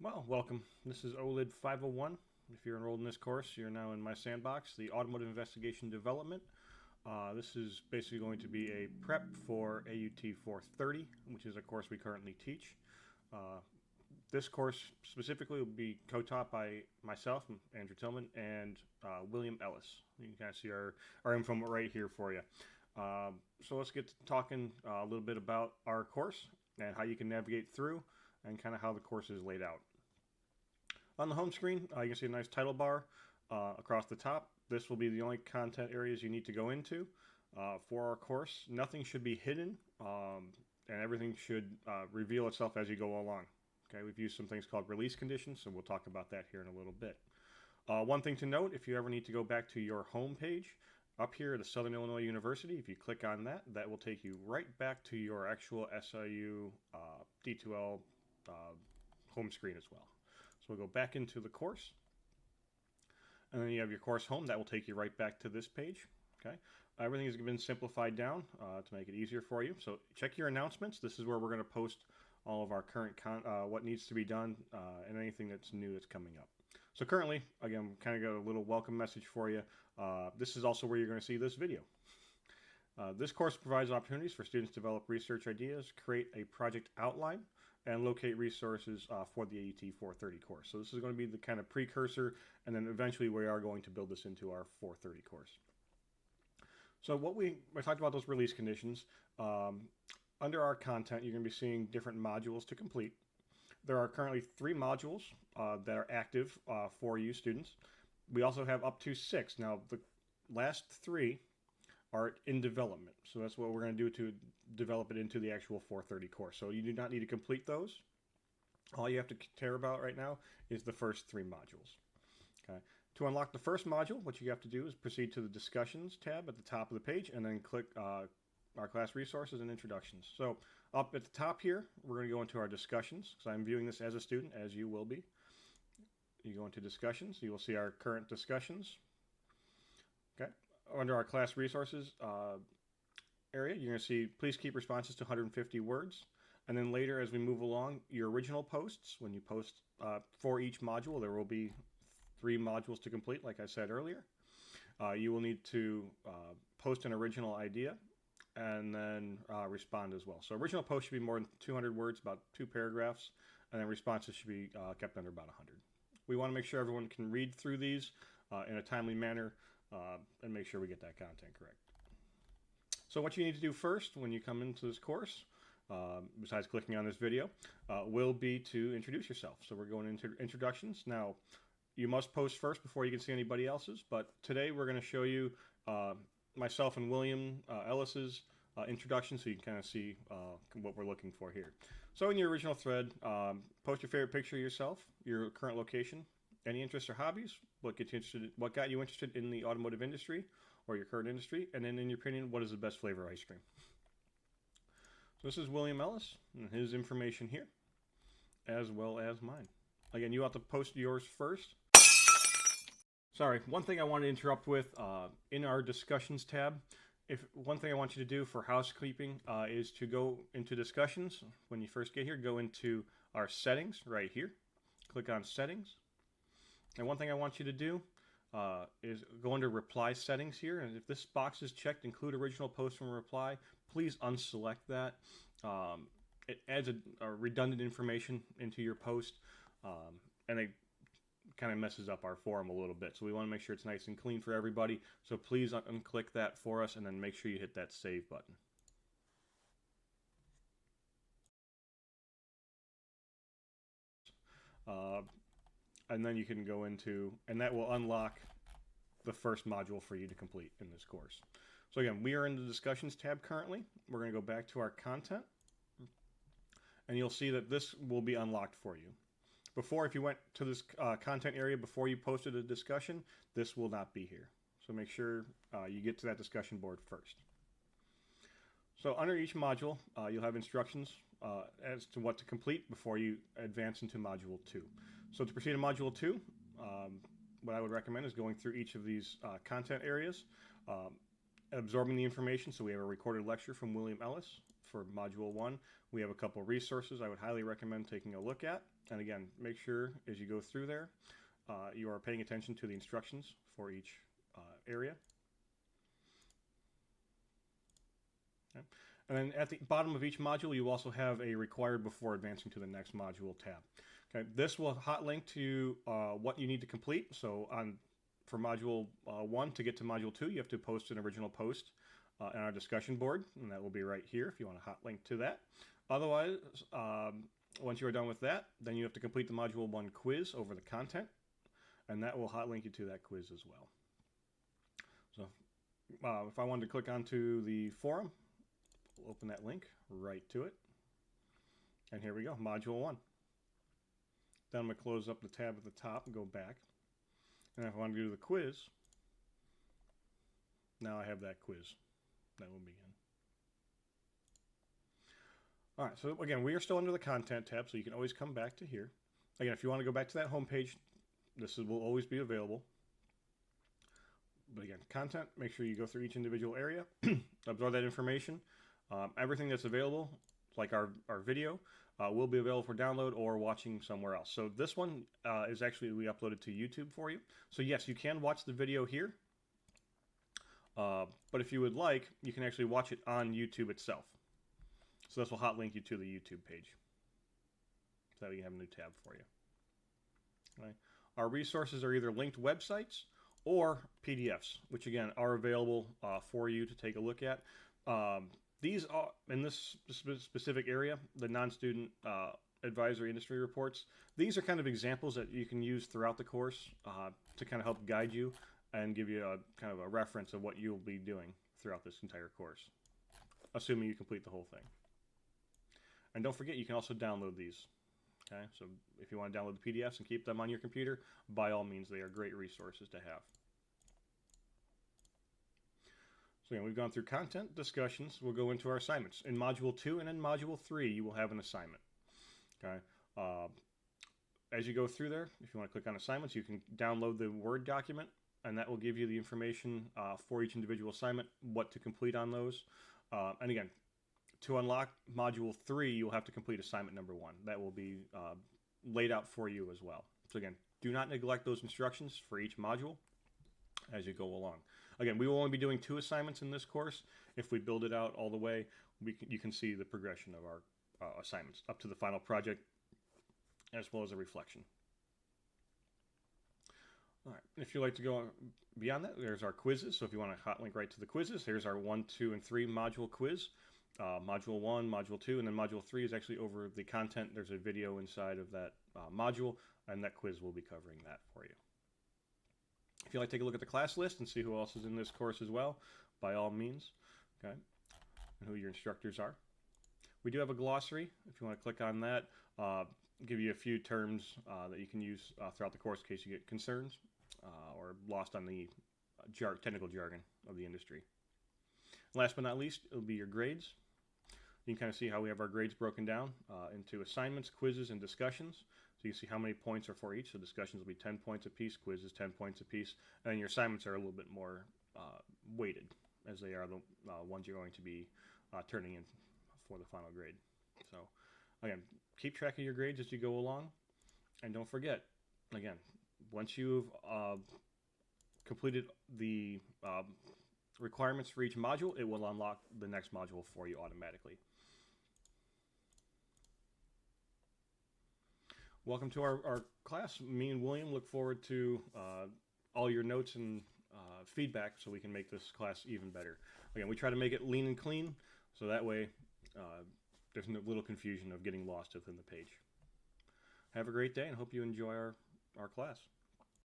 Well, welcome. This is OLID 501. If you're enrolled in this course, you're now in my sandbox, the Automotive Investigation Development. This is basically going to be a prep for AUT 430, which is a course we currently teach. This course specifically will be co-taught by myself, Andrew Tillman, and William Ellis. You can kind of see our info right here for you. So let's get to talking a little bit about our course and how you can navigate through and kind of how the course is laid out. On the home screen, you can see a nice title bar across the top. This will be the only content areas you need to go into for our course. Nothing should be hidden, and everything should reveal itself as you go along. Okay, we've used some things called release conditions, so we'll talk about that here in a little bit. One thing to note, if you ever need to go back to your home page, up here at Southern Illinois University, if you click on that, that will take you right back to your actual SIU D2L home screen as well. So we'll go back into the course, and then you have your course home. That will take you right back to this page. Okay, everything has been simplified down to make it easier for you. So check your announcements. This is where we're going to post all of our current what needs to be done and anything that's new that's coming up. So currently, again, kind of got a little welcome message for you. This is also where you're going to see this video. This course provides opportunities for students to develop research ideas, create a project outline, and locate resources for the AUT 430 course. So this is going to be the kind of precursor, and then eventually we are going to build this into our 430 course. So I talked about those release conditions. Under our content, you're going to be seeing different modules to complete. There are currently 3 modules that are active for you students. We also have up to 6. Now, the last 3 are in development. So that's what we're going to do to develop it into the actual 430 course. So you do not need to complete those. All you have to care about right now is the first 3 modules. Okay. To unlock the first module, what you have to do is proceed to the Discussions tab at the top of the page and then click our class resources and introductions. So up at the top here, we're going to go into our discussions, because I'm viewing this as a student, as you will be. You go into discussions, you will see our current discussions. Okay. Under our class resources area, you're going to see please keep responses to 150 words. And then later, as we move along, your original posts, when you post for each module, there will be 3 modules to complete, like I said earlier. You will need to post an original idea and then respond as well. So original post should be more than 200 words, about 2 paragraphs, and then responses should be kept under about 100. We want to make sure everyone can read through these in a timely manner and make sure we get that content correct. So what you need to do first when you come into this course, besides clicking on this video, will be to introduce yourself. So we're going into introductions. Now, you must post first before you can see anybody else's, but today we're going to show you myself and William Ellis's introduction, so you can kind of see what we're looking for here. So in your original thread, post your favorite picture of yourself, your current location, any interests or hobbies, what got you interested in the automotive industry or your current industry, and then in your opinion, what is the best flavor ice cream? So this is William Ellis and his information here, as well as mine. Again, you have to post yours first. Sorry, one thing I want to interrupt with in our discussions tab, one thing I want you to do for housekeeping is to go into discussions. When you first get here, go into our settings right here. Click on settings. And one thing I want you to do is go under reply settings here. And if this box is checked, include original post from reply, please unselect that. It adds a redundant information into your post, and it kind of messes up our forum a little bit. So we want to make sure it's nice and clean for everybody. So please unclick that for us, and then make sure you hit that save button. And then you can go into, and that will unlock the first module for you to complete in this course. So again, we are in the discussions tab currently. We're going to go back to our content, and you'll see that this will be unlocked for you. Before, if you went to this content area before you posted a discussion, this will not be here. So make sure you get to that discussion board first. So under each module, you'll have instructions as to what to complete before you advance into Module 2. So to proceed to Module 2, what I would recommend is going through each of these content areas. absorbing the information. So we have a recorded lecture from William Ellis for Module 1. We have a couple of resources I would highly recommend taking a look at. And again, make sure as you go through there, you are paying attention to the instructions for each area. Okay. And then at the bottom of each module, you also have a required before advancing to the next module tab. Okay. This will hot link to what you need to complete. So for Module 1, to get to Module 2, you have to post an original post on our discussion board, and that will be right here if you want a hot link to that. Otherwise, once you are done with that, then you have to complete the Module 1 quiz over the content, and that will hot link you to that quiz as well. So if I wanted to click onto the forum, we'll open that link right to it. And here we go, Module 1. Then I'm going to close up the tab at the top and go back. And if I want to do the quiz, now I have that quiz. That will begin. All right, so again, we are still under the content tab, so you can always come back to here. Again, if you want to go back to that home page, will always be available. But again, content, make sure you go through each individual area, absorb that information. Everything that's available, like our video, will be available for download or watching somewhere else. So this one is actually, we uploaded to YouTube for you. So yes, you can watch the video here. But if you would like, you can actually watch it on YouTube itself. So this will hot link you to the YouTube page. So that you have a new tab for you. Okay. Our resources are either linked websites or PDFs, which again are available for you to take a look at. These are, in this specific area, the non-student advisory industry reports, these are kind of examples that you can use throughout the course to kind of help guide you and give you a kind of a reference of what you'll be doing throughout this entire course, assuming you complete the whole thing. And don't forget, you can also download these. Okay, so if you want to download the PDFs and keep them on your computer, by all means, they are great resources to have. So again, we've gone through content, discussions. We'll go into our assignments. In Module 2 and in Module 3, you will have an assignment. Okay. As you go through there, if you want to click on assignments, you can download the Word document, and that will give you the information for each individual assignment, what to complete on those. And again, to unlock Module 3, you'll have to complete assignment number 1. That will be laid out for you as well. So again, do not neglect those instructions for each module as you go along. Again, we will only be doing 2 assignments in this course. If we build it out all the way, you can see the progression of our assignments up to the final project, as well as a reflection. All right, if you'd like to go beyond that, there's our quizzes. So if you want to hot link right to the quizzes, here's our 1, 2, and 3 module quiz. Module 1, Module 2, and then Module 3 is actually over the content. There's a video inside of that module, and that quiz will be covering that for you. If you'd like to take a look at the class list and see who else is in this course as well, by all means, okay, and who your instructors are. We do have a glossary. If you want to click on that, give you a few terms that you can use throughout the course in case you get concerns or lost on the technical jargon of the industry. Last but not least, it'll be your grades. You can kind of see how we have our grades broken down into assignments, quizzes, and discussions. So you can see how many points are for each. So discussions will be 10 points apiece, quizzes 10 points apiece, and your assignments are a little bit more weighted, as they are the ones you're going to be turning in for the final grade. So again, keep track of your grades as you go along, and don't forget, again, once you've completed the requirements for each module, it will unlock the next module for you automatically. Welcome to our class. Me and William look forward to all your notes and feedback so we can make this class even better. Again, we try to make it lean and clean, so that way there's no little confusion of getting lost within the page. Have a great day and hope you enjoy our class.